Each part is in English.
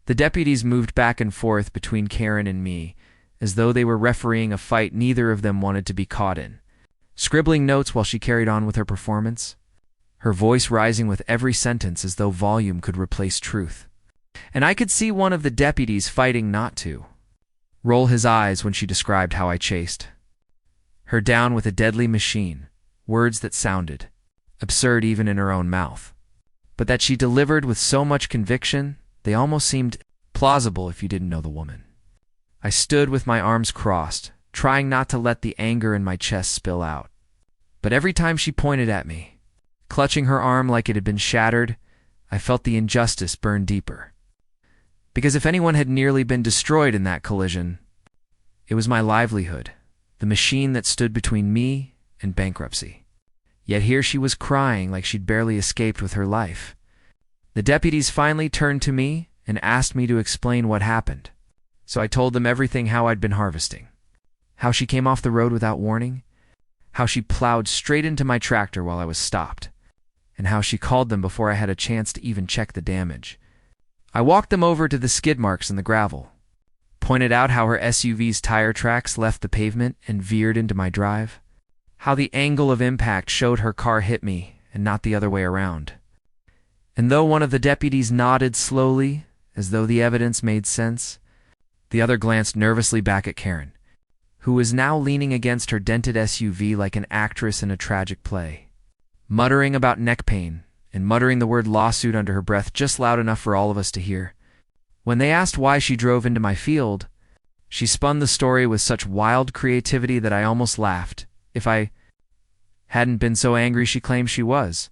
The deputies moved back and forth between Karen and me, as though they were refereeing a fight neither of them wanted to be caught in, scribbling notes while she carried on with her performance, her voice rising with every sentence as though volume could replace truth. And I could see one of the deputies fighting not to roll his eyes when she described how I chased her down with a deadly machine, words that sounded absurd even in her own mouth, but that she delivered with so much conviction they almost seemed plausible if you didn't know the woman. I stood with my arms crossed, trying not to let the anger in my chest spill out. But every time she pointed at me, clutching her arm like it had been shattered, I felt the injustice burn deeper. Because if anyone had nearly been destroyed in that collision, it was my livelihood, the machine that stood between me and bankruptcy. Yet here she was crying like she'd barely escaped with her life. The deputies finally turned to me and asked me to explain what happened. So I told them everything: how I'd been harvesting, how she came off the road without warning, how she plowed straight into my tractor while I was stopped, and how she called them before I had a chance to even check the damage. I walked them over to the skid marks in the gravel, pointed out how her SUV's tire tracks left the pavement and veered into my drive, how the angle of impact showed her car hit me and not the other way around. And though one of the deputies nodded slowly, as though the evidence made sense, the other glanced nervously back at Karen, who was now leaning against her dented SUV like an actress in a tragic play, muttering about neck pain and muttering the word lawsuit under her breath just loud enough for all of us to hear. When they asked why she drove into my field, she spun the story with such wild creativity that I almost laughed, if I hadn't been so angry she claimed she was.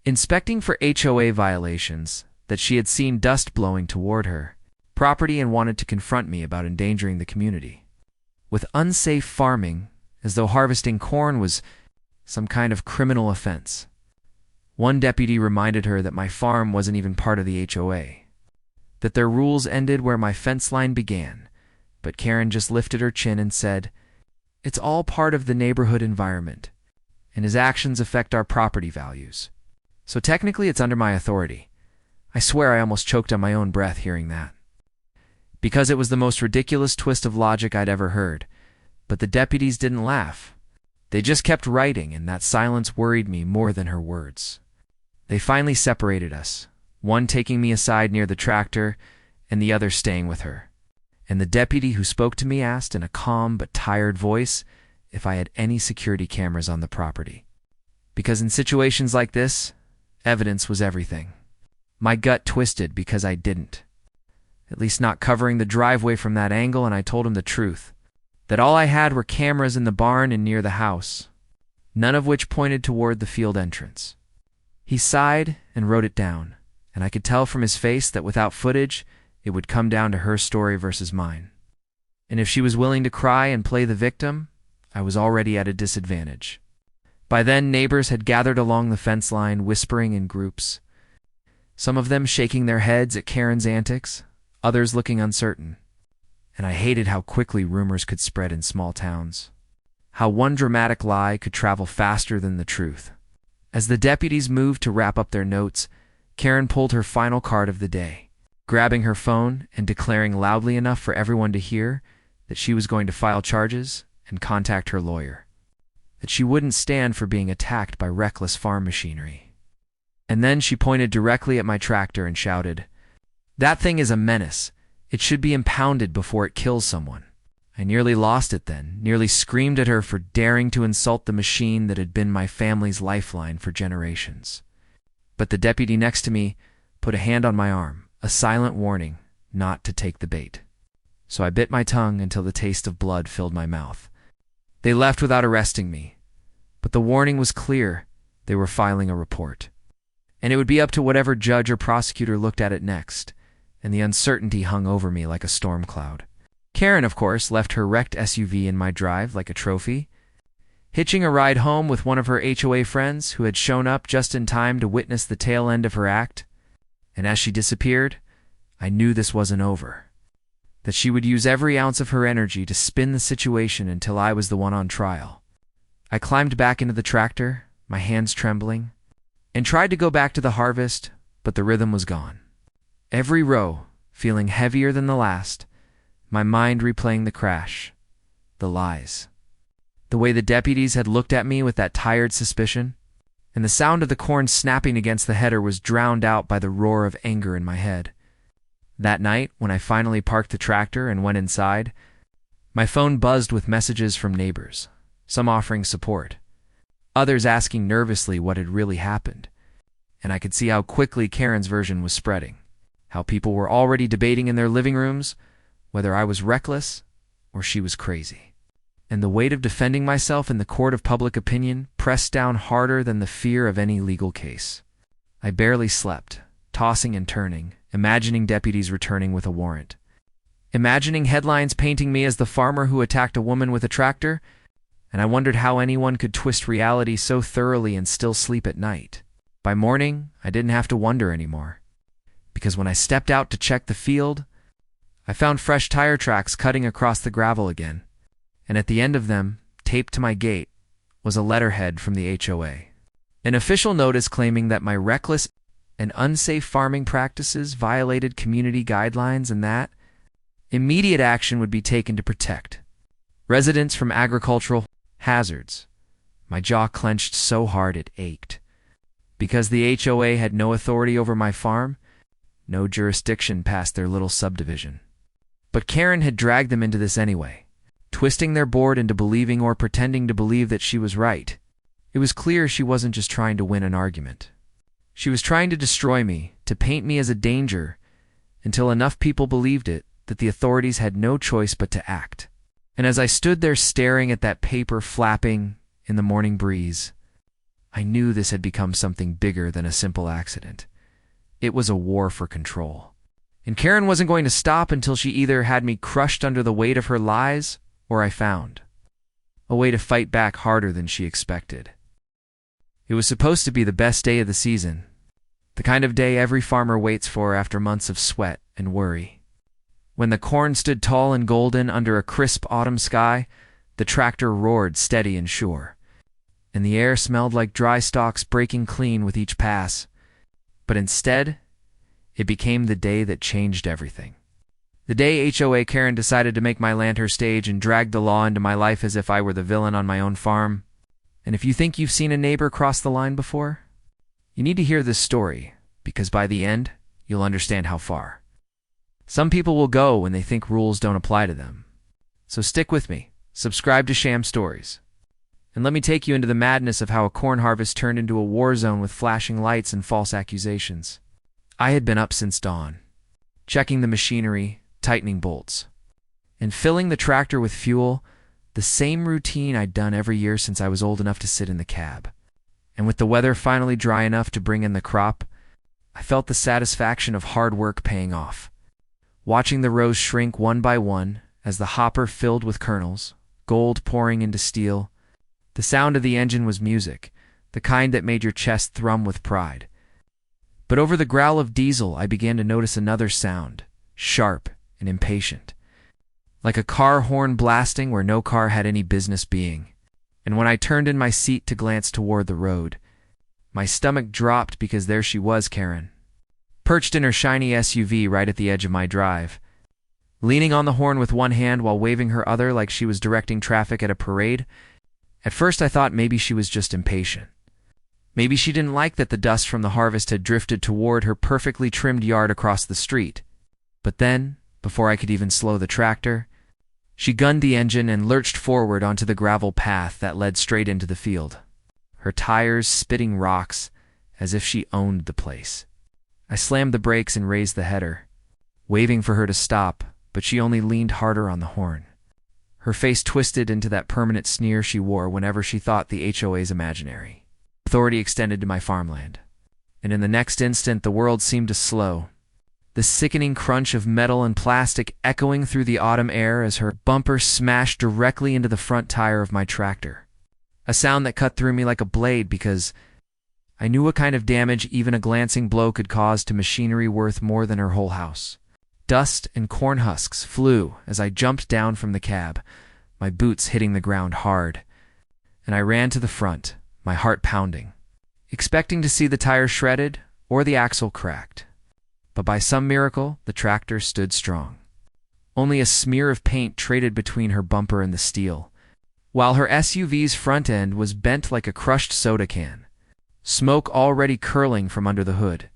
Inspecting for HOA violations, that she had seen dust blowing toward her property and wanted to confront me about endangering the community with unsafe farming, as though harvesting corn was some kind of criminal offense. One deputy reminded her that my farm wasn't even part of the HOA, that their rules ended where my fence line began, but Karen just lifted her chin and said, "It's all part of the neighborhood environment, and his actions affect our property values. So technically it's under my authority." I swear I almost choked on my own breath hearing that, because it was the most ridiculous twist of logic I'd ever heard. But the deputies didn't laugh. They just kept writing, and that silence worried me more than her words. They finally separated us, one taking me aside near the tractor and the other staying with her. And the deputy who spoke to me asked in a calm but tired voice if I had any security cameras on the property. Because in situations like this, evidence was everything. My gut twisted because I didn't, at least not covering the driveway from that angle, and I told him the truth, that all I had were cameras in the barn and near the house, none of which pointed toward the field entrance. He sighed and wrote it down, and I could tell from his face that without footage, it would come down to her story versus mine. And if she was willing to cry and play the victim, I was already at a disadvantage. By then, neighbors had gathered along the fence line, whispering in groups, some of them shaking their heads at Karen's antics, others looking uncertain. And I hated how quickly rumors could spread in small towns, how one dramatic lie could travel faster than the truth. As the deputies moved to wrap up their notes, Karen pulled her final card of the day, grabbing her phone and declaring loudly enough for everyone to hear that she was going to file charges and contact her lawyer, that she wouldn't stand for being attacked by reckless farm machinery. And then she pointed directly at my tractor and shouted, "That thing is a menace. It should be impounded before it kills someone." I nearly lost it then, nearly screamed at her for daring to insult the machine that had been my family's lifeline for generations. But the deputy next to me put a hand on my arm, a silent warning not to take the bait. So I bit my tongue until the taste of blood filled my mouth. They left without arresting me, but the warning was clear: they were filing a report. And it would be up to whatever judge or prosecutor looked at it next, and the uncertainty hung over me like a storm cloud. Karen, of course, left her wrecked SUV in my drive like a trophy, hitching a ride home with one of her HOA friends who had shown up just in time to witness the tail end of her act. And as she disappeared, I knew this wasn't over, that she would use every ounce of her energy to spin the situation until I was the one on trial. I climbed back into the tractor, my hands trembling, and tried to go back to the harvest, but the rhythm was gone. Every row, feeling heavier than the last, my mind replaying the crash, the lies, the way the deputies had looked at me with that tired suspicion, and the sound of the corn snapping against the header was drowned out by the roar of anger in my head. That night, when I finally parked the tractor and went inside, my phone buzzed with messages from neighbors, some offering support, others asking nervously what had really happened. And I could see how quickly Karen's version was spreading, how people were already debating in their living rooms whether I was reckless or she was crazy. And the weight of defending myself in the court of public opinion pressed down harder than the fear of any legal case. I barely slept, tossing and turning, imagining deputies returning with a warrant, imagining headlines painting me as the farmer who attacked a woman with a tractor, and I wondered how anyone could twist reality so thoroughly and still sleep at night. By morning, I didn't have to wonder anymore, because when I stepped out to check the field, I found fresh tire tracks cutting across the gravel again, and at the end of them, taped to my gate, was a letterhead from the HOA. An official notice claiming that my reckless and unsafe farming practices violated community guidelines and that immediate action would be taken to protect residents from agricultural hazards. My jaw clenched so hard it ached. Because the HOA had no authority over my farm, no jurisdiction past their little subdivision. But Karen had dragged them into this anyway, twisting their board into believing or pretending to believe that she was right. It was clear she wasn't just trying to win an argument. She was trying to destroy me, to paint me as a danger, until enough people believed it that the authorities had no choice but to act. And as I stood there staring at that paper flapping in the morning breeze, I knew this had become something bigger than a simple accident. It was a war for control. And Karen wasn't going to stop until she either had me crushed under the weight of her lies, or I found a way to fight back harder than she expected. It was supposed to be the best day of the season, the kind of day every farmer waits for after months of sweat and worry. When the corn stood tall and golden under a crisp autumn sky, the tractor roared steady and sure, and the air smelled like dry stalks breaking clean with each pass. But instead, it became the day that changed everything. The day HOA Karen decided to make my land her stage and dragged the law into my life as if I were the villain on my own farm. And if you think you've seen a neighbor cross the line before, you need to hear this story, because by the end, you'll understand how far. Some people will go when they think rules don't apply to them. So stick with me, subscribe to Sham Stories, and let me take you into the madness of how a corn harvest turned into a war zone with flashing lights and false accusations. I had been up since dawn, checking the machinery, tightening bolts, and filling the tractor with fuel, the same routine I'd done every year since I was old enough to sit in the cab. And with the weather finally dry enough to bring in the crop, I felt the satisfaction of hard work paying off. Watching the rows shrink one by one as the hopper filled with kernels, gold pouring into steel, the sound of the engine was music, the kind that made your chest thrum with pride. But over the growl of diesel, I began to notice another sound, sharp and impatient, like a car horn blasting where no car had any business being. And when I turned in my seat to glance toward the road, my stomach dropped because there she was, Karen, perched in her shiny SUV right at the edge of my drive, leaning on the horn with one hand while waving her other like she was directing traffic at a parade. At first I thought maybe she was just impatient. Maybe she didn't like that the dust from the harvest had drifted toward her perfectly trimmed yard across the street. But then, before I could even slow the tractor, she gunned the engine and lurched forward onto the gravel path that led straight into the field, her tires spitting rocks as if she owned the place. I slammed the brakes and raised the header, waving for her to stop, but she only leaned harder on the horn, her face twisted into that permanent sneer she wore whenever she thought the HOA's imaginary. Authority extended to my farmland, and in the next instant the world seemed to slow, the sickening crunch of metal and plastic echoing through the autumn air as her bumper smashed directly into the front tire of my tractor, a sound that cut through me like a blade because I knew what kind of damage even a glancing blow could cause to machinery worth more than her whole house. Dust and corn husks flew as I jumped down from the cab, my boots hitting the ground hard, and I ran to the front, my heart pounding, expecting to see the tire shredded or the axle cracked. but by some miracle, the tractor stood strong. Only a smear of paint traded between her bumper and the steel, while her SUV's front end was bent like a crushed soda can, smoke already curling from under the hood.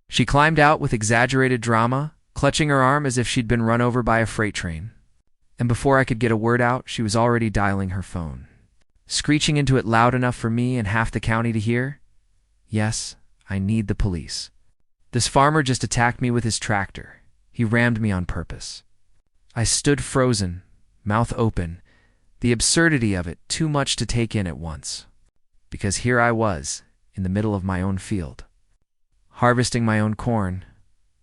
She climbed out with exaggerated drama, clutching her arm as if she'd been run over by a freight train. And before I could get a word out, she was already dialing her phone, screeching into it loud enough for me and half the county to hear. Yes, I need the police. This farmer just attacked me with his tractor. He rammed me on purpose. I stood frozen, mouth open, the absurdity of it too much to take in at once. Because here I was, in the middle of my own field, harvesting my own corn,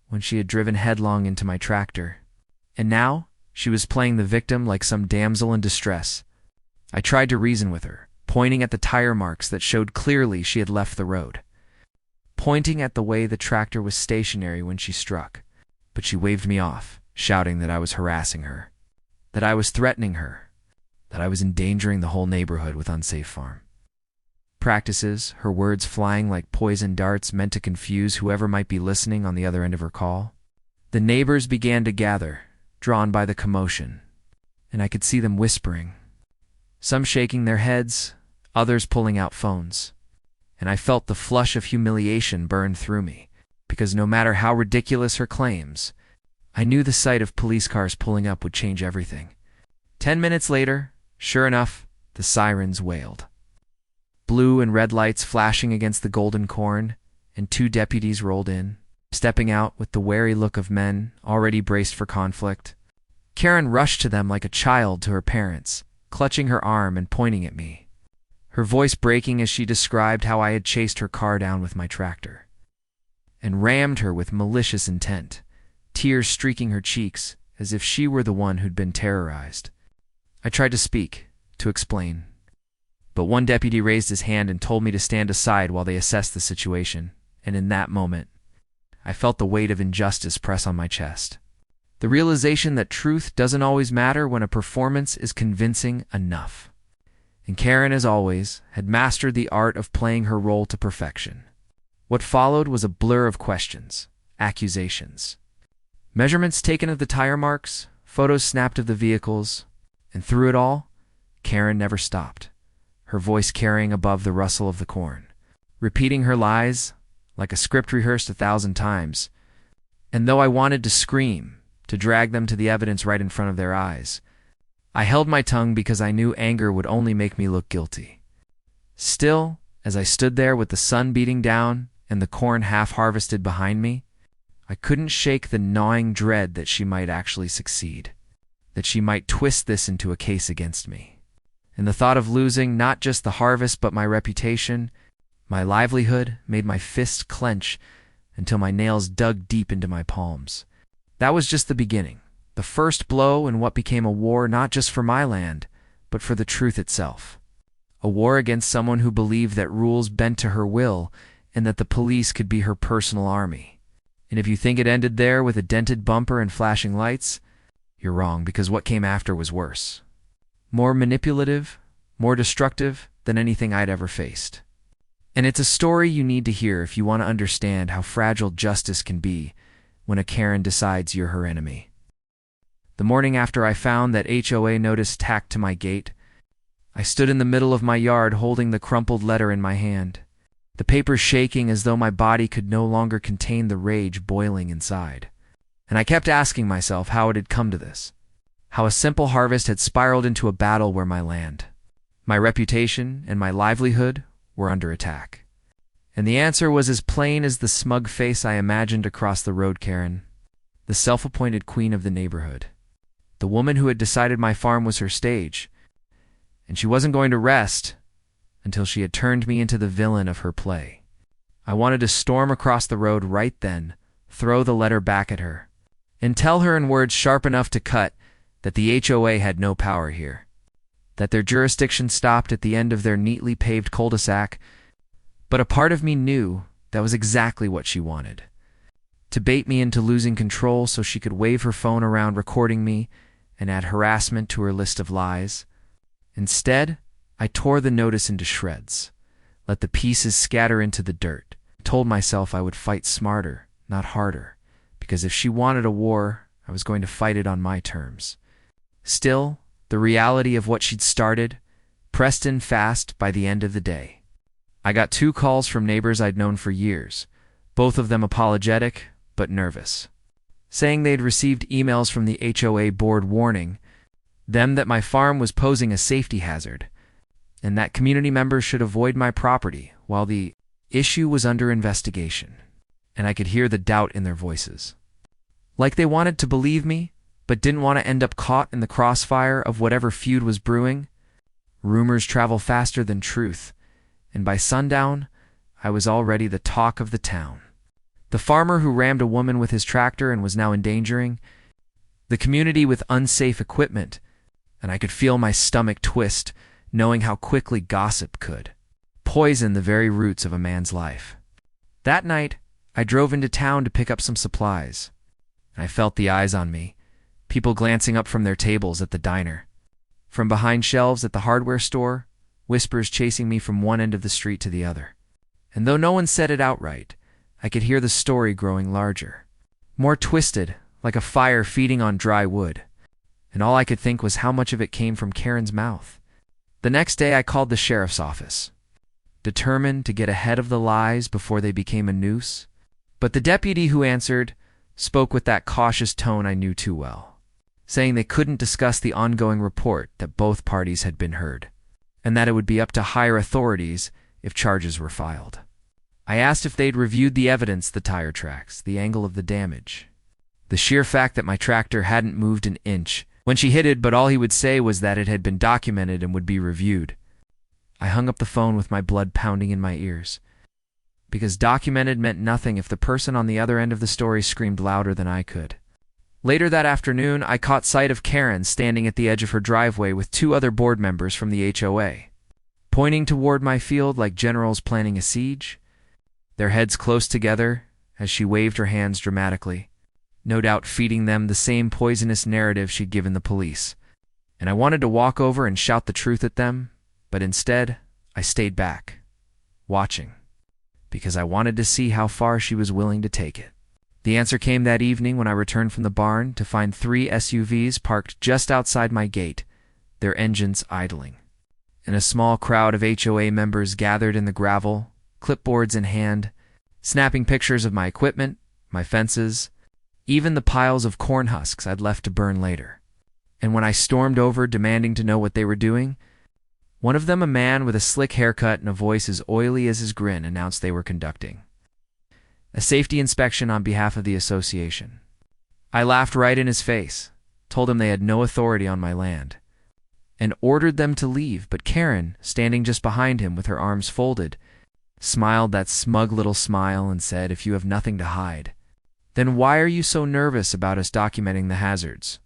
when she had driven headlong into my tractor. And now, she was playing the victim like some damsel in distress. I tried to reason with her, pointing at the tire marks that showed clearly she had left the road, pointing at the way the tractor was stationary when she struck. But she waved me off, shouting that I was harassing her, that I was threatening her, that I was endangering the whole neighborhood with unsafe farm practices, her words flying like poison darts meant to confuse whoever might be listening on the other end of her call. The neighbors began to gather, drawn by the commotion, and I could see them whispering, some shaking their heads, others pulling out phones. And I felt the flush of humiliation burn through me, because no matter how ridiculous her claims, I knew the sight of police cars pulling up would change everything. 10 minutes later, sure enough, the sirens wailed. Blue and red lights flashing against the golden corn, and 2 deputies rolled in, stepping out with the wary look of men already braced for conflict. Karen rushed to them like a child to her parents, clutching her arm and pointing at me, her voice breaking as she described how I had chased her car down with my tractor and rammed her with malicious intent, tears streaking her cheeks as if she were the one who'd been terrorized. I tried to speak, to explain, but one deputy raised his hand and told me to stand aside while they assessed the situation, and in that moment, I felt the weight of injustice press on my chest. The realization that truth doesn't always matter when a performance is convincing enough. And Karen, as always, had mastered the art of playing her role to perfection. What followed was a blur of questions, accusations, measurements taken of the tire marks, photos snapped of the vehicles, and through it all, Karen never stopped, her voice carrying above the rustle of the corn, repeating her lies like a script rehearsed 1,000 times. And though I wanted to scream, to drag them to the evidence right in front of their eyes, I held my tongue because I knew anger would only make me look guilty. Still, as I stood there with the sun beating down and the corn half-harvested behind me, I couldn't shake the gnawing dread that she might actually succeed, that she might twist this into a case against me. And the thought of losing not just the harvest but my reputation, my livelihood, made my fists clench until my nails dug deep into my palms. That was just the beginning, the first blow in what became a war not just for my land, but for the truth itself. A war against someone who believed that rules bent to her will and that the police could be her personal army. And if you think it ended there with a dented bumper and flashing lights, you're wrong, because what came after was worse. More manipulative, more destructive than anything I'd ever faced. And it's a story you need to hear if you want to understand how fragile justice can be when a Karen decides you're her enemy. The morning after I found that HOA notice tacked to my gate, I stood in the middle of my yard holding the crumpled letter in my hand, the paper shaking as though my body could no longer contain the rage boiling inside. And I kept asking myself how it had come to this, how a simple harvest had spiraled into a battle where my land, my reputation, and my livelihood were under attack. And the answer was as plain as the smug face I imagined across the road. Karen, the self-appointed queen of the neighborhood, the woman who had decided my farm was her stage, and she wasn't going to rest until she had turned me into the villain of her play. I wanted to storm across the road right then, throw the letter back at her, and tell her in words sharp enough to cut that the HOA had no power here, that their jurisdiction stopped at the end of their neatly paved cul-de-sac. But a part of me knew that was exactly what she wanted, to bait me into losing control so she could wave her phone around recording me and add harassment to her list of lies. Instead, I tore the notice into shreds, let the pieces scatter into the dirt, told myself I would fight smarter, not harder, because if she wanted a war, I was going to fight it on my terms. Still, the reality of what she'd started pressed in fast by the end of the day. I got 2 calls from neighbors I'd known for years, both of them apologetic but nervous, saying they'd received emails from the HOA board warning them that my farm was posing a safety hazard and that community members should avoid my property while the issue was under investigation. And I could hear the doubt in their voices. Like they wanted to believe me, but didn't want to end up caught in the crossfire of whatever feud was brewing. Rumors travel faster than truth, and by sundown, I was already the talk of the town. The farmer who rammed a woman with his tractor and was now endangering the community with unsafe equipment, and I could feel my stomach twist, knowing how quickly gossip could poison the very roots of a man's life. That night, I drove into town to pick up some supplies. I felt the eyes on me, people glancing up from their tables at the diner. From behind shelves at the hardware store, whispers chasing me from one end of the street to the other. And though no one said it outright, I could hear the story growing larger, more twisted, like a fire feeding on dry wood. And all I could think was how much of it came from Karen's mouth. The next day I called the sheriff's office, determined to get ahead of the lies before they became a noose. But the deputy who answered spoke with that cautious tone I knew too well, saying they couldn't discuss the ongoing report that both parties had been heard, and that it would be up to higher authorities if charges were filed. I asked if they'd reviewed the evidence, the tire tracks, the angle of the damage, the sheer fact that my tractor hadn't moved an inch when she hit it, but all he would say was that it had been documented and would be reviewed. I hung up the phone with my blood pounding in my ears, because documented meant nothing if the person on the other end of the story screamed louder than I could. Later that afternoon, I caught sight of Karen standing at the edge of her driveway with 2 other board members from the HOA, pointing toward my field like generals planning a siege, their heads close together as she waved her hands dramatically, no doubt feeding them the same poisonous narrative she'd given the police. And I wanted to walk over and shout the truth at them, but instead, I stayed back, watching, because I wanted to see how far she was willing to take it. The answer came that evening when I returned from the barn to find 3 SUVs parked just outside my gate, their engines idling, and a small crowd of HOA members gathered in the gravel, clipboards in hand, snapping pictures of my equipment, my fences, even the piles of corn husks I'd left to burn later. And when I stormed over demanding to know what they were doing, one of them, a man with a slick haircut and a voice as oily as his grin, announced they were conducting a safety inspection on behalf of the association. I laughed right in his face, told him they had no authority on my land, and ordered them to leave, but Karen, standing just behind him with her arms folded, smiled that smug little smile and said, "If you have nothing to hide, then why are you so nervous about us documenting the hazards?"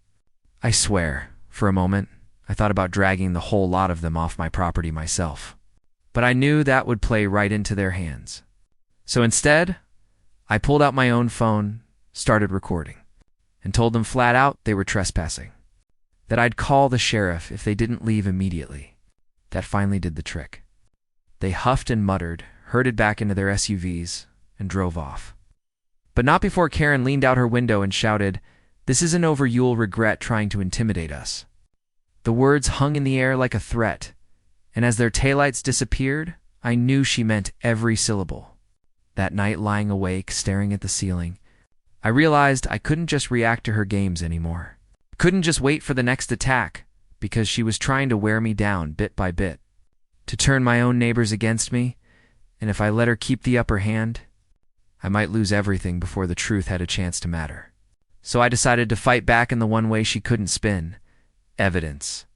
I swear, for a moment, I thought about dragging the whole lot of them off my property myself. But I knew that would play right into their hands. So instead, I pulled out my own phone, started recording, and told them flat out they were trespassing, that I'd call the sheriff if they didn't leave immediately. That finally did the trick. They huffed and muttered, herded back into their SUVs, and drove off. But not before Karen leaned out her window and shouted, "This isn't over, you'll regret trying to intimidate us." The words hung in the air like a threat, and as their taillights disappeared, I knew she meant every syllable. That night, lying awake, staring at the ceiling, I realized I couldn't just react to her games anymore. Couldn't just wait for the next attack, because she was trying to wear me down bit by bit, to turn my own neighbors against me, and if I let her keep the upper hand, I might lose everything before the truth had a chance to matter. So I decided to fight back in the one way she couldn't spin: evidence.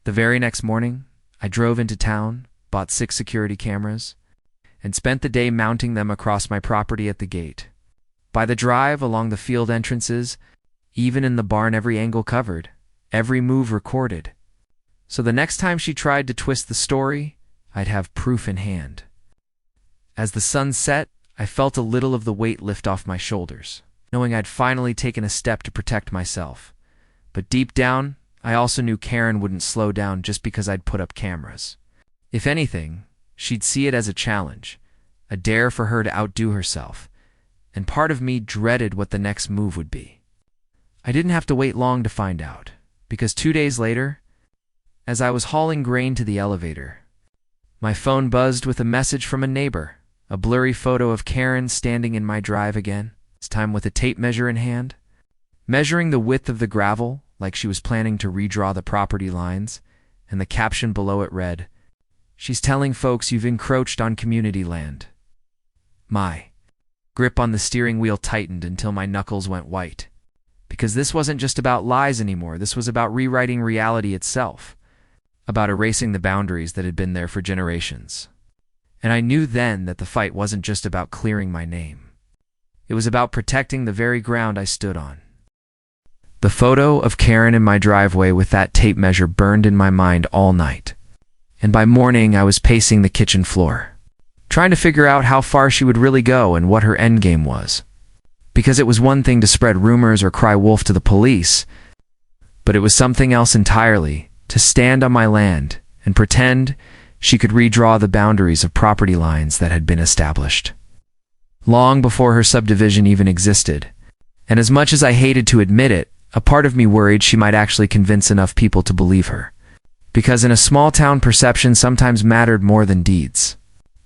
The very next morning, I drove into town, bought 6 security cameras, and spent the day mounting them across my property at the gate, by the drive, along the field entrances, even in the barn, every angle covered, every move recorded. So the next time she tried to twist the story, I'd have proof in hand. As the sun set, I felt a little of the weight lift off my shoulders, knowing I'd finally taken a step to protect myself. But deep down, I also knew Karen wouldn't slow down just because I'd put up cameras. If anything, she'd see it as a challenge, a dare for her to outdo herself, and part of me dreaded what the next move would be. I didn't have to wait long to find out, because 2 days later, as I was hauling grain to the elevator, my phone buzzed with a message from a neighbor, a blurry photo of Karen standing in my drive again, this time with a tape measure in hand, measuring the width of the gravel like she was planning to redraw the property lines, and the caption below it read, "She's telling folks you've encroached on community land." My grip on the steering wheel tightened until my knuckles went white, because this wasn't just about lies anymore. This was about rewriting reality itself, about erasing the boundaries that had been there for generations. And I knew then that the fight wasn't just about clearing my name. It was about protecting the very ground I stood on. The photo of Karen in my driveway with that tape measure burned in my mind all night. And by morning, I was pacing the kitchen floor, trying to figure out how far she would really go and what her endgame was. Because it was one thing to spread rumors or cry wolf to the police, but it was something else entirely to stand on my land and pretend she could redraw the boundaries of property lines that had been established long before her subdivision even existed. And as much as I hated to admit it, a part of me worried she might actually convince enough people to believe her. Because in a small town, perception sometimes mattered more than deeds,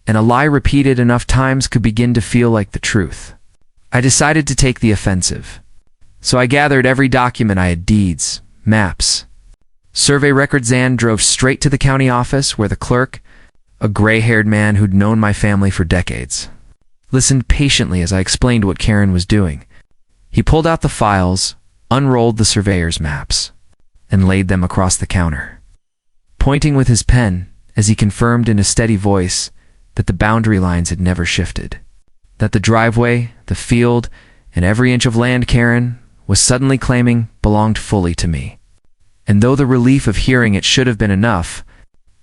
and a lie repeated enough times could begin to feel like the truth. I decided to take the offensive. So I gathered every document I had, deeds, maps, survey records, and drove straight to the county office where the clerk, a gray-haired man who'd known my family for decades, listened patiently as I explained what Karen was doing. He pulled out the files, unrolled the surveyor's maps, and laid them across the counter, pointing with his pen as he confirmed in a steady voice that the boundary lines had never shifted, that the driveway, the field, and every inch of land Karen was suddenly claiming belonged fully to me. And though the relief of hearing it should have been enough,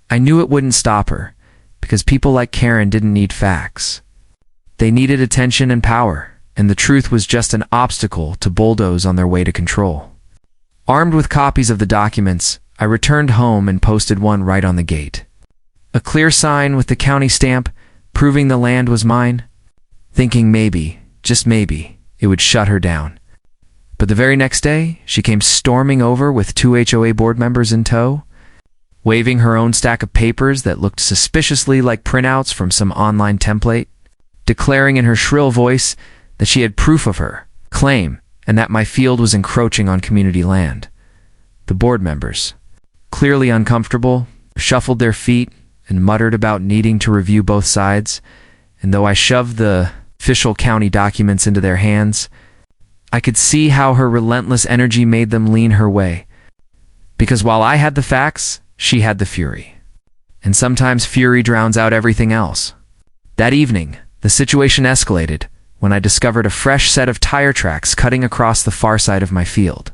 I knew it wouldn't stop her, because people like Karen didn't need facts. They needed attention and power, and the truth was just an obstacle to bulldoze on their way to control. Armed with copies of the documents, I returned home and posted one right on the gate. A clear sign with the county stamp proving the land was mine, thinking maybe, just maybe, it would shut her down. But the very next day, she came storming over with 2 HOA board members in tow, waving her own stack of papers that looked suspiciously like printouts from some online template, declaring in her shrill voice that she had proof of her claim and that my field was encroaching on community land. The board members, clearly uncomfortable, shuffled their feet and muttered about needing to review both sides, and though I shoved the official county documents into their hands, I could see how her relentless energy made them lean her way. Because while I had the facts, she had the fury. And sometimes fury drowns out everything else. That evening, the situation escalated when I discovered a fresh set of tire tracks cutting across the far side of my field.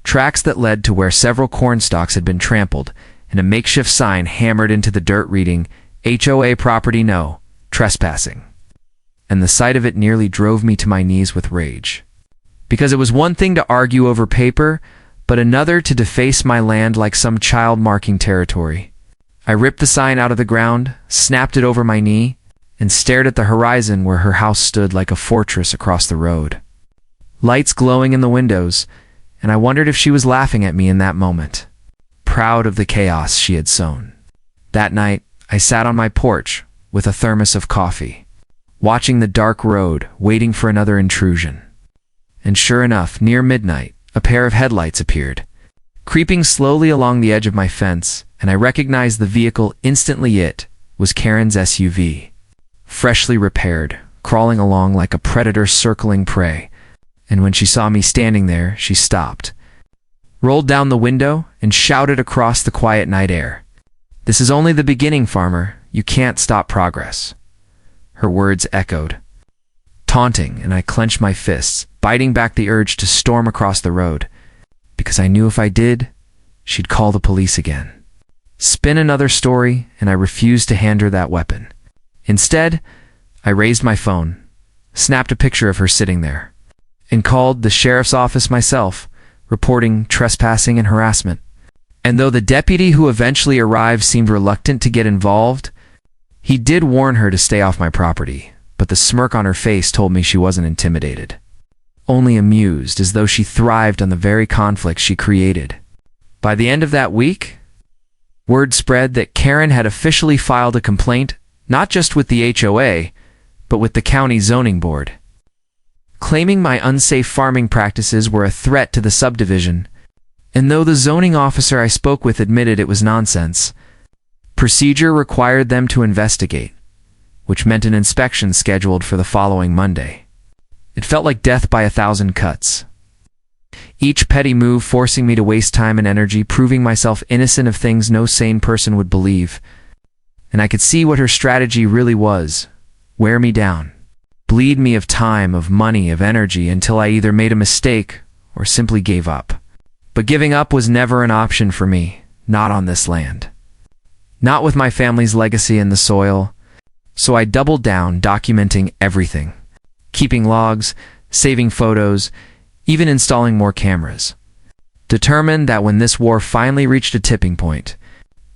Tracks that led to where several corn stalks had been trampled and a makeshift sign hammered into the dirt reading, "HOA property no, trespassing." And the sight of it nearly drove me to my knees with rage. Because it was one thing to argue over paper, but another to deface my land like some child marking territory. I ripped the sign out of the ground, snapped it over my knee, and stared at the horizon where her house stood like a fortress across the road. Lights glowing in the windows, and I wondered if she was laughing at me in that moment, proud of the chaos she had sown. That night, I sat on my porch with a thermos of coffee, watching the dark road, waiting for another intrusion. And sure enough, near midnight, a pair of headlights appeared, creeping slowly along the edge of my fence, and I recognized the vehicle instantly. It was Karen's SUV, freshly repaired, crawling along like a predator circling prey. And when she saw me standing there, she stopped, rolled down the window, and shouted across the quiet night air, "This is only the beginning, farmer. You can't stop progress." Her words echoed, taunting, and I clenched my fists, biting back the urge to storm across the road, because I knew if I did, she'd call the police again. Spin another story, and I refused to hand her that weapon. Instead, I raised my phone, snapped a picture of her sitting there, and called the sheriff's office myself, reporting trespassing and harassment. And though the deputy who eventually arrived seemed reluctant to get involved, he did warn her to stay off my property, but the smirk on her face told me she wasn't intimidated. Only amused, as though she thrived on the very conflict she created. By the end of that week, word spread that Karen had officially filed a complaint, not just with the HOA, but with the county zoning board, claiming my unsafe farming practices were a threat to the subdivision. And though the zoning officer I spoke with admitted it was nonsense, procedure required them to investigate, which meant an inspection scheduled for the following Monday. It felt like death by 1,000 cuts. Each petty move forcing me to waste time and energy, proving myself innocent of things no sane person would believe. And I could see what her strategy really was: wear me down, bleed me of time, of money, of energy, until I either made a mistake or simply gave up. But giving up was never an option for me, not on this land. Not with my family's legacy in the soil. So I doubled down, documenting everything, keeping logs, saving photos, even installing more cameras. Determined that when this war finally reached a tipping point,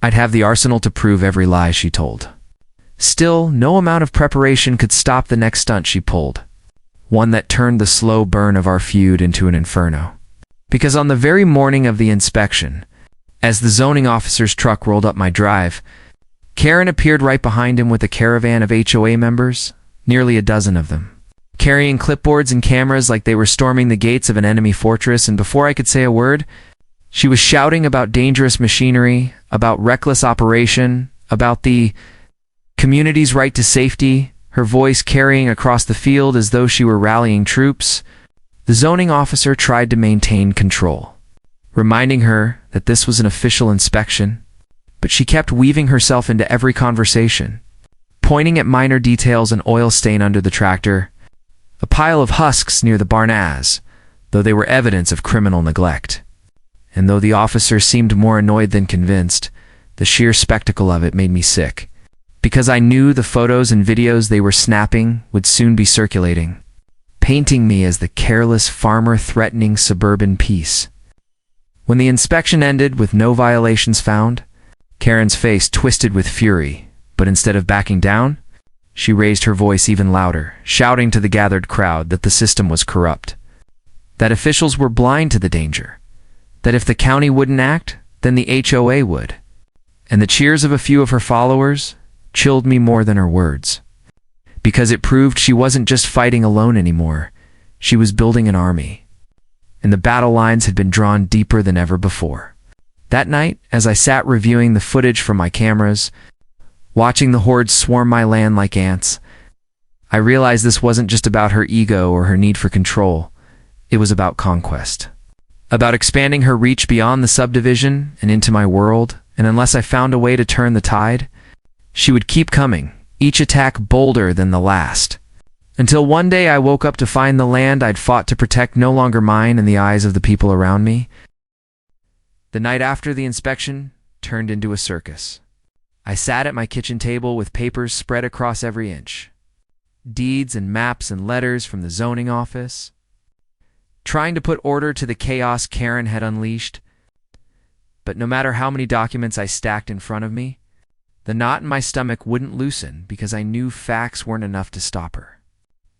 I'd have the arsenal to prove every lie she told. Still, no amount of preparation could stop the next stunt she pulled, one that turned the slow burn of our feud into an inferno. Because on the very morning of the inspection, as the zoning officer's truck rolled up my drive, Karen appeared right behind him with a caravan of HOA members, nearly a dozen of them, carrying clipboards and cameras like they were storming the gates of an enemy fortress. And before I could say a word, she was shouting about dangerous machinery, about reckless operation, about the community's right to safety, her voice carrying across the field as though she were rallying troops. The zoning officer tried to maintain control, reminding her that this was an official inspection, but she kept weaving herself into every conversation, pointing at minor details: an oil stain under the tractor, a pile of husks near the barn, as though they were evidence of criminal neglect. And though the officer seemed more annoyed than convinced, the sheer spectacle of it made me sick, because I knew the photos and videos they were snapping would soon be circulating, painting me as the careless farmer threatening suburban peace. When the inspection ended with no violations found, Karen's face twisted with fury, but instead of backing down, she raised her voice even louder, shouting to the gathered crowd that the system was corrupt, that officials were blind to the danger, that if the county wouldn't act, then the HOA would. And the cheers of a few of her followers chilled me more than her words, because it proved she wasn't just fighting alone anymore. She was building an army, and the battle lines had been drawn deeper than ever before. That night, as I sat reviewing the footage from my cameras, watching the hordes swarm my land like ants, I realized this wasn't just about her ego or her need for control. It was about conquest, about expanding her reach beyond the subdivision and into my world. And unless I found a way to turn the tide, she would keep coming, each attack bolder than the last, until one day I woke up to find the land I'd fought to protect no longer mine in the eyes of the people around me. The night after the inspection turned into a circus. I sat at my kitchen table with papers spread across every inch, deeds and maps and letters from the zoning office, trying to put order to the chaos Karen had unleashed. But no matter how many documents I stacked in front of me, the knot in my stomach wouldn't loosen, because I knew facts weren't enough to stop her.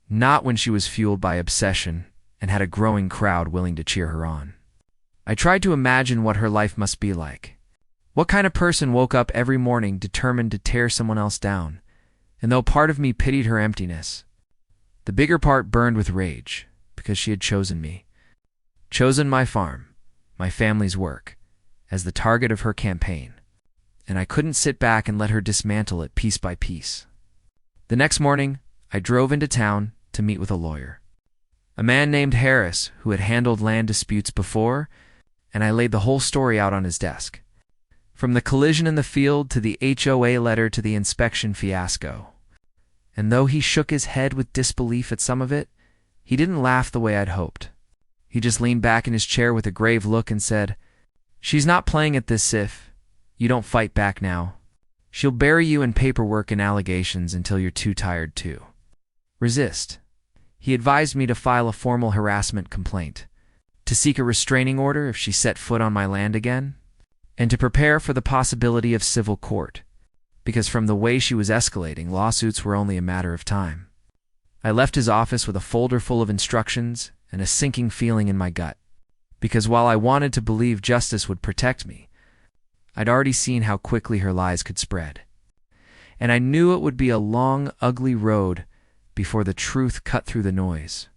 Not when she was fueled by obsession and had a growing crowd willing to cheer her on. I tried to imagine what her life must be like. What kind of person woke up every morning determined to tear someone else down? And though part of me pitied her emptiness, the bigger part burned with rage, because she had chosen me, chosen my farm, my family's work, as the target of her campaign. And I couldn't sit back and let her dismantle it piece by piece. The next morning, I drove into town to meet with a lawyer, a man named Harris who had handled land disputes before, and I laid the whole story out on his desk, from the collision in the field to the HOA letter to the inspection fiasco. And though he shook his head with disbelief at some of it, he didn't laugh the way I'd hoped. He just leaned back in his chair with a grave look and said, "She's not playing at this if you don't fight back now. She'll bury you in paperwork and allegations until you're too tired to resist." He advised me to file a formal harassment complaint, to seek a restraining order if she set foot on my land again, and to prepare for the possibility of civil court, because from the way she was escalating, lawsuits were only a matter of time. I left his office with a folder full of instructions and a sinking feeling in my gut. Because while I wanted to believe justice would protect me, I'd already seen how quickly her lies could spread. And I knew it would be a long, ugly road before the truth cut through the noise.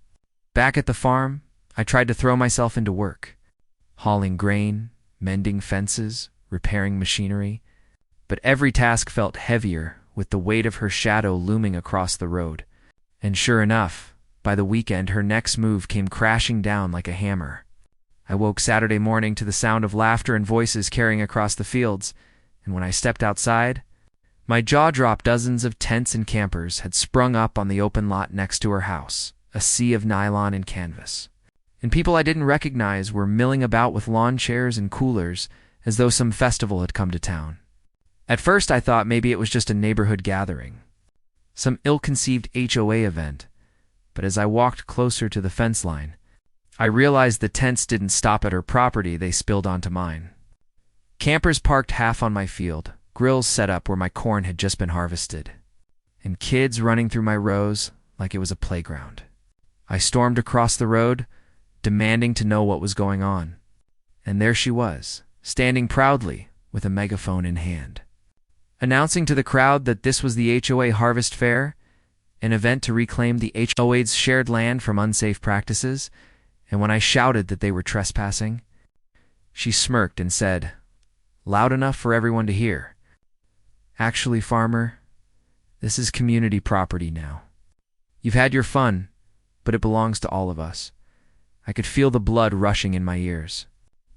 Back at the farm, I tried to throw myself into work, hauling grain, mending fences, repairing machinery, but every task felt heavier with the weight of her shadow looming across the road. And sure enough, by the weekend her next move came crashing down like a hammer. I woke Saturday morning to the sound of laughter and voices carrying across the fields, and when I stepped outside, my jaw dropped. Dozens of tents and campers had sprung up on the open lot next to her house, a sea of nylon and canvas. And people I didn't recognize were milling about with lawn chairs and coolers as though some festival had come to town. At first I thought maybe it was just a neighborhood gathering, some ill-conceived HOA event, but as I walked closer to the fence line, I realized the tents didn't stop at her property, they spilled onto mine. Campers parked half on my field, grills set up where my corn had just been harvested, and kids running through my rows like it was a playground. I stormed across the road, demanding to know what was going on. And there she was, standing proudly with a megaphone in hand, announcing to the crowd that this was the HOA Harvest Fair, an event to reclaim the HOA's shared land from unsafe practices. And when I shouted that they were trespassing, she smirked and said, loud enough for everyone to hear, "Actually, farmer, this is community property now. You've had your fun, but it belongs to all of us." I could feel the blood rushing in my ears,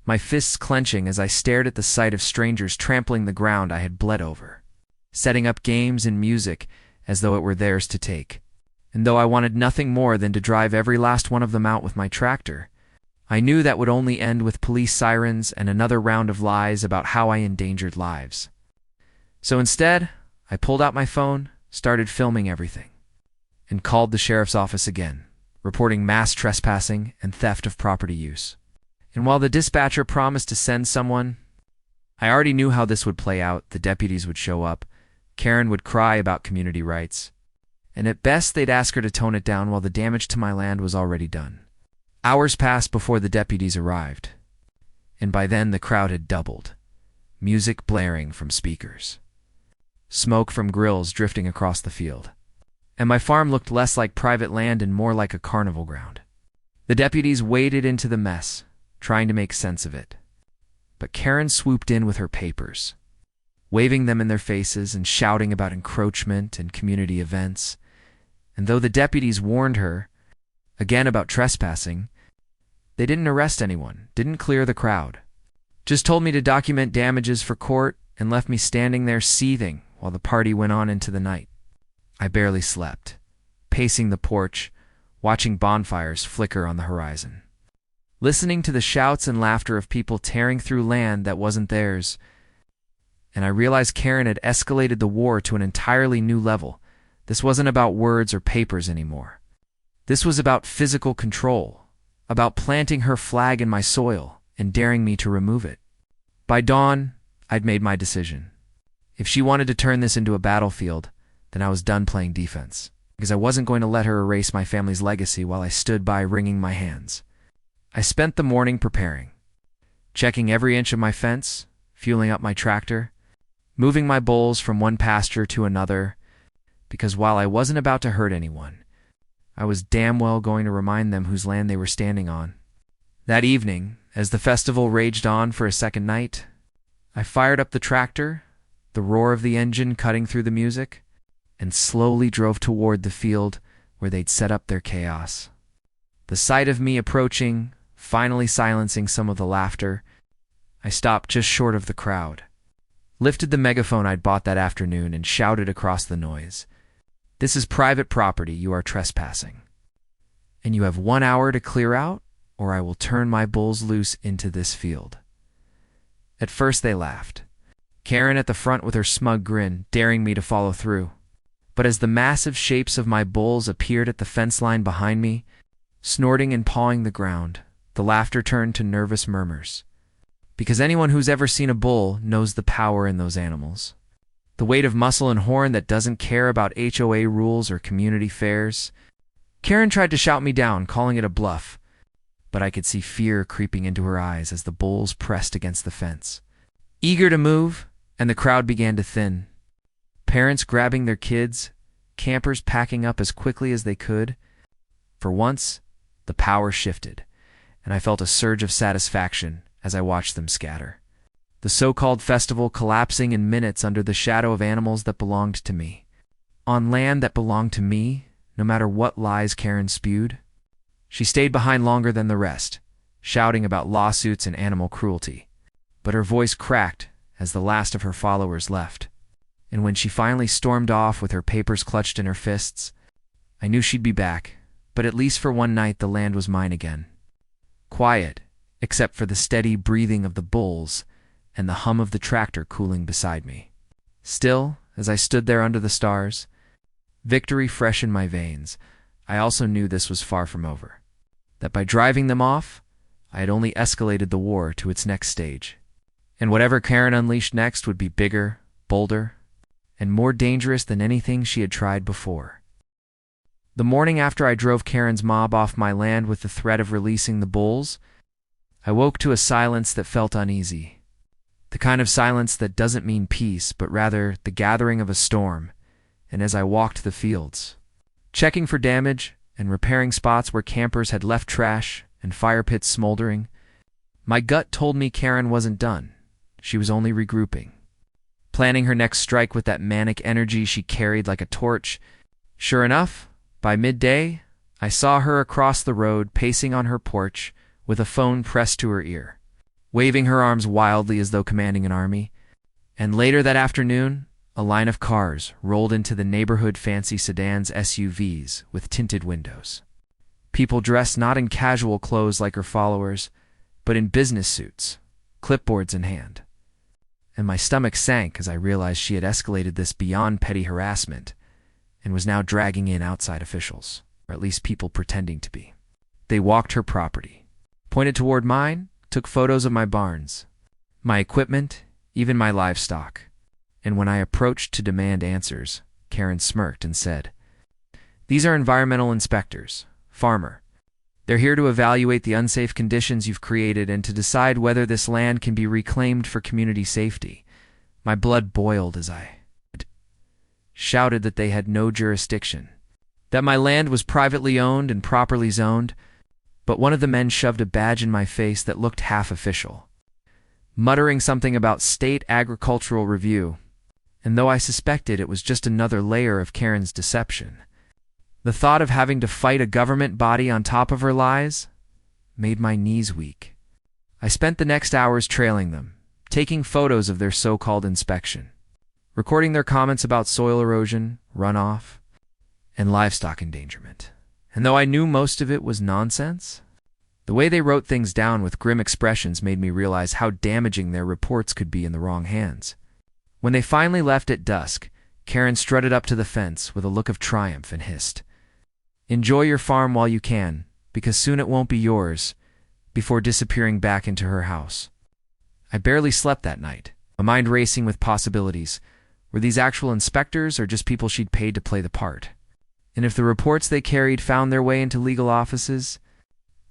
my fists clenching as I stared at the sight of strangers trampling the ground I had bled over, setting up games and music as though it were theirs to take. And though I wanted nothing more than to drive every last one of them out with my tractor, I knew that would only end with police sirens and another round of lies about how I endangered lives. So instead, I pulled out my phone, started filming everything, and called the sheriff's office again, reporting mass trespassing and theft of property use. And while the dispatcher promised to send someone, I already knew how this would play out. The deputies would show up, Karen would cry about community rights, and at best they'd ask her to tone it down while the damage to my land was already done. Hours passed before the deputies arrived, and by then the crowd had doubled, music blaring from speakers, smoke from grills drifting across the field, and my farm looked less like private land and more like a carnival ground. The deputies waded into the mess, trying to make sense of it, but Karen swooped in with her papers, waving them in their faces and shouting about encroachment and community events. And though the deputies warned her, again about trespassing, they didn't arrest anyone, didn't clear the crowd, just told me to document damages for court and left me standing there seething while the party went on into the night. I barely slept, pacing the porch, watching bonfires flicker on the horizon, listening to the shouts and laughter of people tearing through land that wasn't theirs. And I realized Karen had escalated the war to an entirely new level. This wasn't about words or papers anymore. This was about physical control, about planting her flag in my soil and daring me to remove it. By dawn, I'd made my decision. If she wanted to turn this into a battlefield, then I was done playing defense, because I wasn't going to let her erase my family's legacy while I stood by wringing my hands. I spent the morning preparing, checking every inch of my fence, fueling up my tractor, moving my bulls from one pasture to another, because while I wasn't about to hurt anyone, I was damn well going to remind them whose land they were standing on. That evening, as the festival raged on for a second night, I fired up the tractor, the roar of the engine cutting through the music, and slowly drove toward the field where they'd set up their chaos. The sight of me approaching, finally silencing some of the laughter, I stopped just short of the crowd, lifted the megaphone I'd bought that afternoon, and shouted across the noise, "This is private property. You are trespassing. And you have 1 hour to clear out, or I will turn my bulls loose into this field." At first they laughed, Karen at the front with her smug grin, daring me to follow through. But as the massive shapes of my bulls appeared at the fence line behind me, snorting and pawing the ground, the laughter turned to nervous murmurs. Because anyone who's ever seen a bull knows the power in those animals. The weight of muscle and horn that doesn't care about HOA rules or community fairs. Karen tried to shout me down, calling it a bluff, but I could see fear creeping into her eyes as the bulls pressed against the fence. Eager to move, and the crowd began to thin. Parents grabbing their kids, campers packing up as quickly as they could. For once, the power shifted, and I felt a surge of satisfaction as I watched them scatter. The so-called festival collapsing in minutes under the shadow of animals that belonged to me. On land that belonged to me, no matter what lies Karen spewed. She stayed behind longer than the rest, shouting about lawsuits and animal cruelty. But her voice cracked as the last of her followers left. And when she finally stormed off with her papers clutched in her fists, I knew she'd be back, but at least for one night the land was mine again. Quiet, except for the steady breathing of the bulls and the hum of the tractor cooling beside me. Still, as I stood there under the stars, victory fresh in my veins, I also knew this was far from over. That by driving them off, I had only escalated the war to its next stage. And whatever Karen unleashed next would be bigger, bolder, and more dangerous than anything she had tried before. The morning after I drove Karen's mob off my land with the threat of releasing the bulls, I woke to a silence that felt uneasy. The kind of silence that doesn't mean peace, but rather the gathering of a storm. And as I walked the fields, checking for damage and repairing spots where campers had left trash and fire pits smoldering, my gut told me Karen wasn't done. She was only regrouping, planning her next strike with that manic energy she carried like a torch. Sure enough, by midday, I saw her across the road pacing on her porch with a phone pressed to her ear, waving her arms wildly as though commanding an army. And later that afternoon, a line of cars rolled into the neighborhood fancy sedans, SUVs with tinted windows. People dressed not in casual clothes like her followers, but in business suits, clipboards in hand. And my stomach sank as I realized she had escalated this beyond petty harassment and was now dragging in outside officials, or at least people pretending to be. They walked her property, pointed toward mine, took photos of my barns, my equipment, even my livestock. And when I approached to demand answers, Karen smirked and said, "These are environmental inspectors, farmer. They're here to evaluate the unsafe conditions you've created and to decide whether this land can be reclaimed for community safety." My blood boiled as I shouted that they had no jurisdiction, that my land was privately owned and properly zoned, but one of the men shoved a badge in my face that looked half official, muttering something about state agricultural review. And though I suspected it was just another layer of Karen's deception, the thought of having to fight a government body on top of her lies made my knees weak. I spent the next hours trailing them, taking photos of their so-called inspection, recording their comments about soil erosion, runoff, and livestock endangerment. And though I knew most of it was nonsense, the way they wrote things down with grim expressions made me realize how damaging their reports could be in the wrong hands. When they finally left at dusk, Karen strutted up to the fence with a look of triumph and hissed, "Enjoy your farm while you can, because soon it won't be yours," before disappearing back into her house. I barely slept that night, my mind racing with possibilities. Were these actual inspectors or just people she'd paid to play the part? And if the reports they carried found their way into legal offices,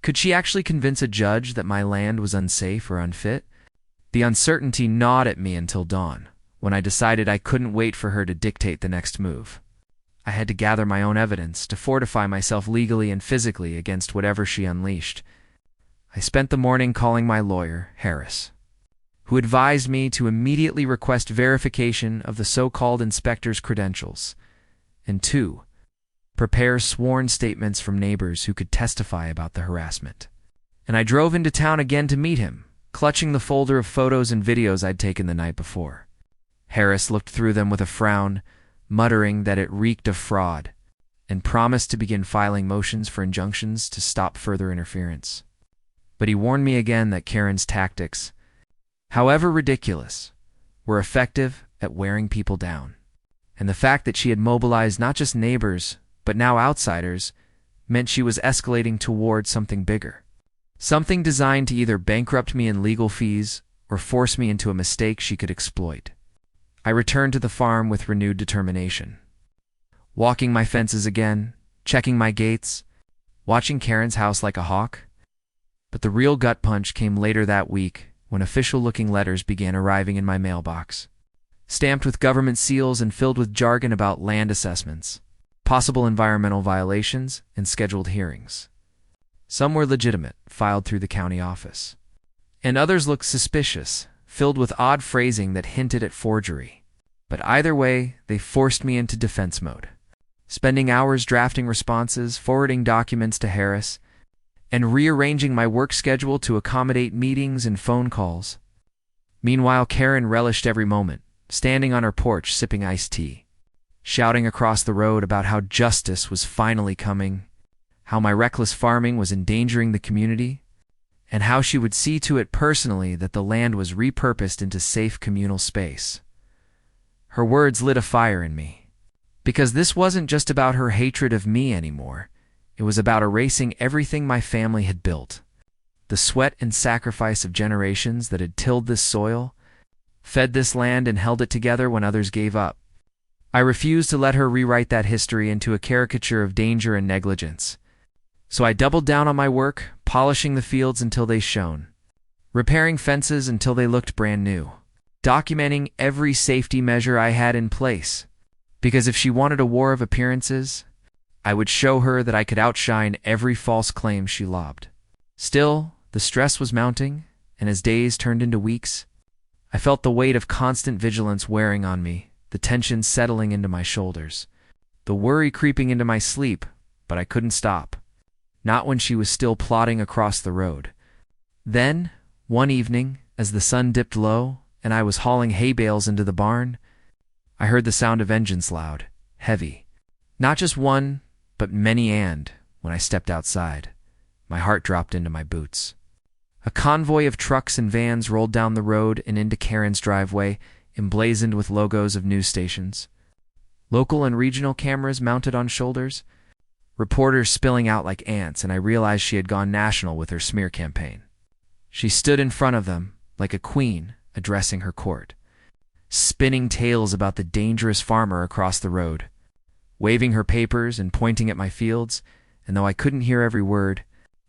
could she actually convince a judge that my land was unsafe or unfit? The uncertainty gnawed at me until dawn, when I decided I couldn't wait for her to dictate the next move. I had to gather my own evidence to fortify myself legally and physically against whatever she unleashed. I spent the morning calling my lawyer, Harris, who advised me to immediately request verification of the so-called inspector's credentials, and 2, prepare sworn statements from neighbors who could testify about the harassment. And I drove into town again to meet him, clutching the folder of photos and videos I'd taken the night before. Harris looked through them with a frown, muttering that it reeked of fraud, and promised to begin filing motions for injunctions to stop further interference. But he warned me again that Karen's tactics, however ridiculous, were effective at wearing people down. And the fact that she had mobilized not just neighbors, but now outsiders, meant she was escalating toward something bigger. Something designed to either bankrupt me in legal fees or force me into a mistake she could exploit. I returned to the farm with renewed determination, walking my fences again, checking my gates, watching Karen's house like a hawk. But the real gut punch came later that week when official-looking letters began arriving in my mailbox, stamped with government seals and filled with jargon about land assessments, possible environmental violations, and scheduled hearings. Some were legitimate, filed through the county office, and others looked suspicious, filled with odd phrasing that hinted at forgery. But either way, they forced me into defense mode, spending hours drafting responses, forwarding documents to Harris, and rearranging my work schedule to accommodate meetings and phone calls. Meanwhile, Karen relished every moment, standing on her porch sipping iced tea, shouting across the road about how justice was finally coming, how my reckless farming was endangering the community, and how she would see to it personally that the land was repurposed into safe communal space. Her words lit a fire in me, because this wasn't just about her hatred of me anymore. It was about erasing everything my family had built, the sweat and sacrifice of generations that had tilled this soil, fed this land, and held it together when others gave up. I refused to let her rewrite that history into a caricature of danger and negligence. So I doubled down on my work, polishing the fields until they shone, repairing fences until they looked brand new, documenting every safety measure I had in place. Because if she wanted a war of appearances, I would show her that I could outshine every false claim she lobbed. Still, the stress was mounting, and as days turned into weeks, I felt the weight of constant vigilance wearing on me, the tension settling into my shoulders, the worry creeping into my sleep, but I couldn't stop. Not when she was still plodding across the road. Then, one evening, as the sun dipped low and I was hauling hay bales into the barn, I heard the sound of engines loud, heavy. Not just one, but many, and when I stepped outside, my heart dropped into my boots. A convoy of trucks and vans rolled down the road and into Karen's driveway, emblazoned with logos of news stations. Local and regional cameras mounted on shoulders, reporters spilling out like ants, and I realized she had gone national with her smear campaign. She stood in front of them, like a queen addressing her court, spinning tales about the dangerous farmer across the road, waving her papers and pointing at my fields, and though I couldn't hear every word,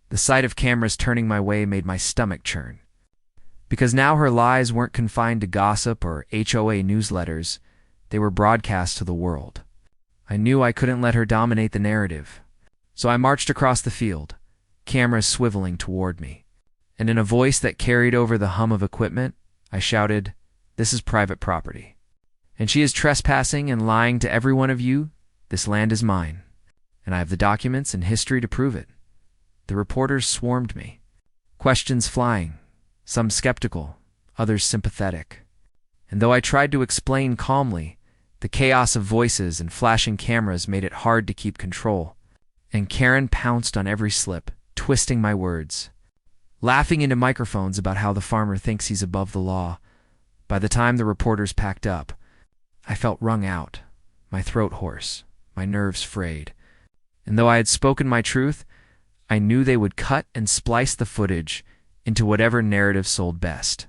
the sight of cameras turning my way made my stomach churn. Because now her lies weren't confined to gossip or HOA newsletters, they were broadcast to the world. I knew I couldn't let her dominate the narrative, so I marched across the field, cameras swiveling toward me, and in a voice that carried over the hum of equipment, I shouted, "This is private property, and she is trespassing and lying to every one of you. This land is mine, and I have the documents and history to prove it." The reporters swarmed me, questions flying, some skeptical, others sympathetic. And though I tried to explain calmly, the chaos of voices and flashing cameras made it hard to keep control, and Karen pounced on every slip, twisting my words, laughing into microphones about how the farmer thinks he's above the law. By the time the reporters packed up, I felt wrung out, my throat hoarse, my nerves frayed. And though I had spoken my truth, I knew they would cut and splice the footage into whatever narrative sold best.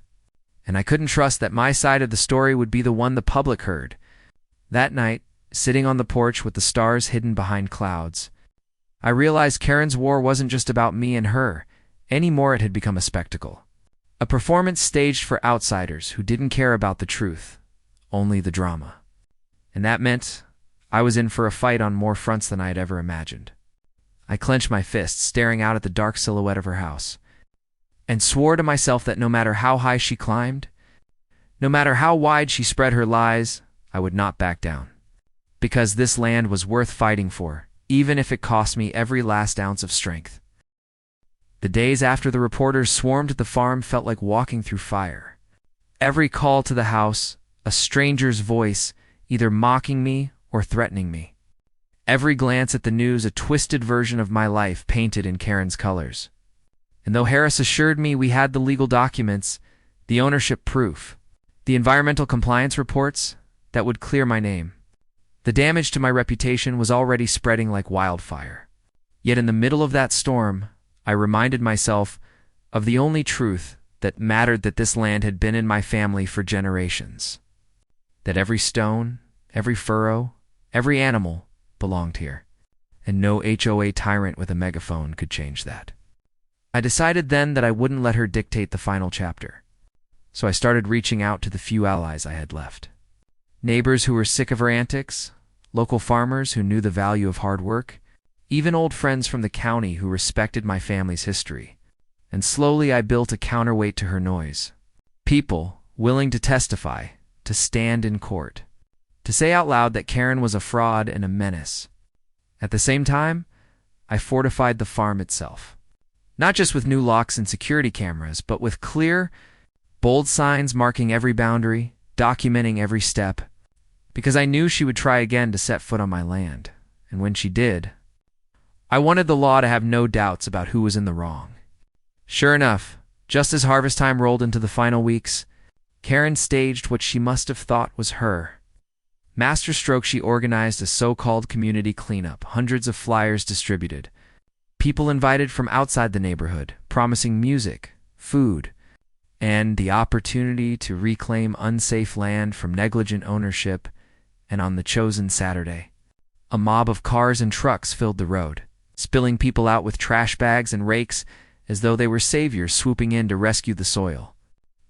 And I couldn't trust that my side of the story would be the one the public heard. That night, sitting on the porch with the stars hidden behind clouds, I realized Karen's war wasn't just about me and her. Anymore, it had become a spectacle. A performance staged for outsiders who didn't care about the truth, only the drama. And that meant I was in for a fight on more fronts than I had ever imagined. I clenched my fists, staring out at the dark silhouette of her house, and swore to myself that no matter how high she climbed, no matter how wide she spread her lies, I would not back down. Because this land was worth fighting for, even if it cost me every last ounce of strength. The days after the reporters swarmed the farm felt like walking through fire. Every call to the house, a stranger's voice, either mocking me or threatening me. Every glance at the news, a twisted version of my life painted in Karen's colors. And though Harris assured me we had the legal documents, the ownership proof, the environmental compliance reports that would clear my name, the damage to my reputation was already spreading like wildfire. Yet in the middle of that storm, I reminded myself of the only truth that mattered, that this land had been in my family for generations, that every stone, every furrow, every animal belonged here. and no HOA tyrant with a megaphone could change that. I decided then that I wouldn't let her dictate the final chapter, so I started reaching out to the few allies I had left. Neighbors who were sick of her antics, local farmers who knew the value of hard work, even old friends from the county who respected my family's history. And slowly I built a counterweight to her noise. People willing to testify, to stand in court, to say out loud that Karen was a fraud and a menace. At the same time, I fortified the farm itself. Not just with new locks and security cameras, but with clear, bold signs marking every boundary, documenting every step, because I knew she would try again to set foot on my land. And when she did, I wanted the law to have no doubts about who was in the wrong. Sure enough, just as harvest time rolled into the final weeks, Karen staged what she must have thought was her. Masterstroke, she organized a so-called community cleanup, hundreds of flyers distributed, people invited from outside the neighborhood, promising music, food, and the opportunity to reclaim unsafe land from negligent ownership. And on the chosen Saturday, a mob of cars and trucks filled the road, spilling people out with trash bags and rakes as though they were saviors swooping in to rescue the soil.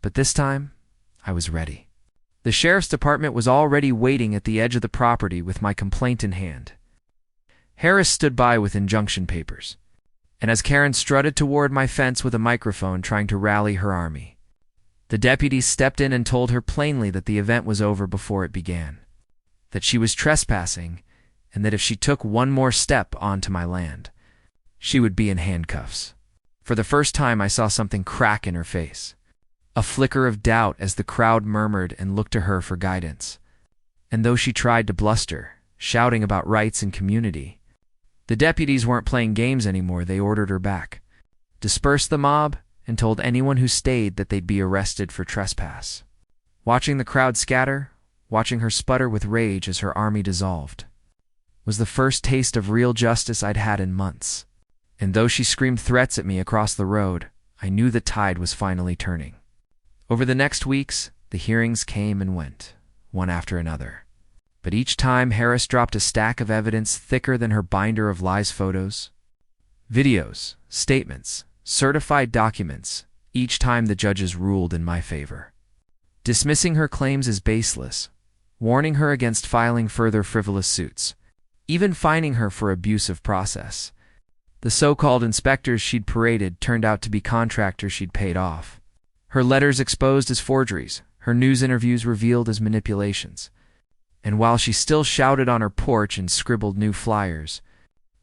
But this time, I was ready. The sheriff's department was already waiting at the edge of the property with my complaint in hand. Harris stood by with injunction papers, and as Karen strutted toward my fence with a microphone trying to rally her army, the deputies stepped in and told her plainly that the event was over before it began, that she was trespassing, and that if she took one more step onto my land, she would be in handcuffs. For the first time, I saw something crack in her face, a flicker of doubt as the crowd murmured and looked to her for guidance. And though she tried to bluster, shouting about rights and community, the deputies weren't playing games anymore. They ordered her back, dispersed the mob, and told anyone who stayed that they'd be arrested for trespass. Watching the crowd scatter, watching her sputter with rage as her army dissolved, was the first taste of real justice I'd had in months. And though she screamed threats at me across the road, I knew the tide was finally turning. Over the next weeks, the hearings came and went, one after another. But each time, Harris dropped a stack of evidence thicker than her binder of lies photos. Videos, statements, certified documents, each time the judges ruled in my favor, dismissing her claims as baseless, warning her against filing further frivolous suits, even fining her for abuse of process. The so-called inspectors she'd paraded turned out to be contractors she'd paid off. Her letters exposed as forgeries, her news interviews revealed as manipulations. And while she still shouted on her porch and scribbled new flyers,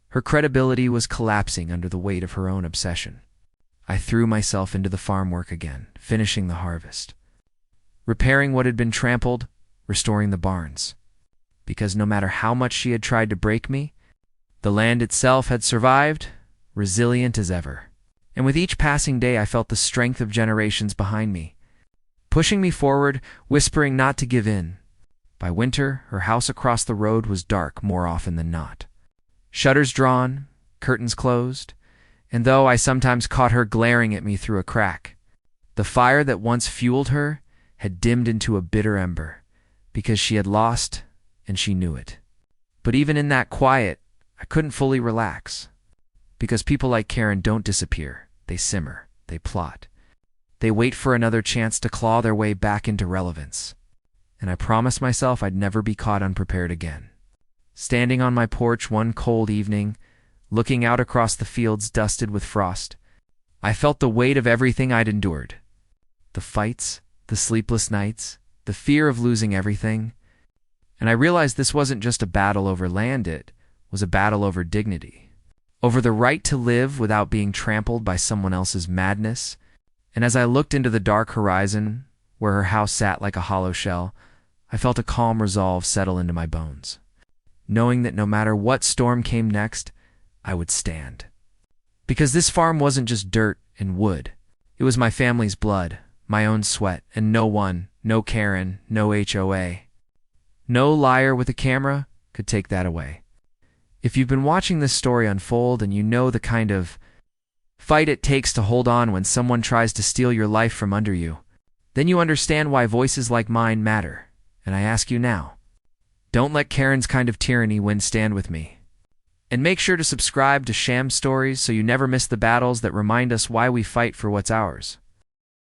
her credibility was collapsing under the weight of her own obsession. I threw myself into the farm work again, finishing the harvest, repairing what had been trampled, restoring the barns. Because no matter how much she had tried to break me, the land itself had survived, resilient as ever. And with each passing day, I felt the strength of generations behind me, pushing me forward, whispering not to give in. By winter, her house across the road was dark more often than not. Shutters drawn, curtains closed, and though I sometimes caught her glaring at me through a crack, the fire that once fueled her had dimmed into a bitter ember, because she had lost, and she knew it. But even in that quiet, I couldn't fully relax, because people like Karen don't disappear. They simmer, they plot. They wait for another chance to claw their way back into relevance. And I promised myself I'd never be caught unprepared again. Standing on my porch one cold evening, looking out across the fields dusted with frost, I felt the weight of everything I'd endured. The fights, the sleepless nights, the fear of losing everything. And I realized this wasn't just a battle over land, it was a battle over dignity, over the right to live without being trampled by someone else's madness. And as I looked into the dark horizon, where her house sat like a hollow shell, I felt a calm resolve settle into my bones, knowing that no matter what storm came next, I would stand. Because this farm wasn't just dirt and wood. It was my family's blood, my own sweat, and no Karen, no HOA, no liar with a camera could take that away. If you've been watching this story unfold and you know the kind of fight it takes to hold on when someone tries to steal your life from under you, then you understand why voices like mine matter. And I ask you now, don't let Karen's kind of tyranny win. Stand with me. And make sure to subscribe to Sham Stories so you never miss the battles that remind us why we fight for what's ours.